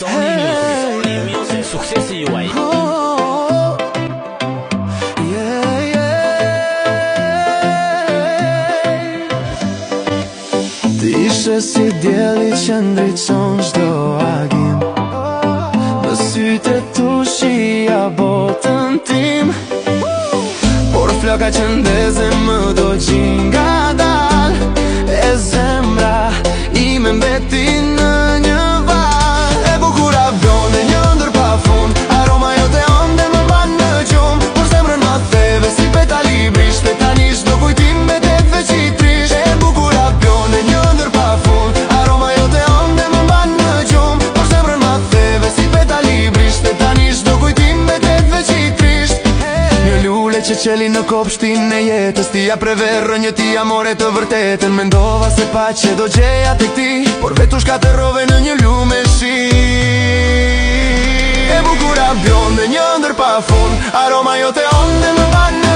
Sony Music, suksesi juaj. Ti ishe si djeli që ndriçon çdo agim, në sytë tu shija botën tim. Por floka që ndezën më do gjin nga dal, e zemra ime mbeti në një val. E bukura blonde një ndër pa fund, aroma jote ande më ban në gjum. Por zemrën ma theve si petali brisht, e tani çdo kujtim me det veç i trisht. E bukura blonde një ndër pa fund, aroma jote ande më ban në gjum. Por zemrën ma theve si petali brisht, e tani çdo kujtim me det veç i trisht. Një lule që qeli në kopshtin e jetës, ti ja preverë një ti amore të vërtetën. Mendova se pa që do gjeja tek ti, por vetu shkaterove në një lume shi. E bukura blonde një ndër pa fund, aroma jote ande më ban në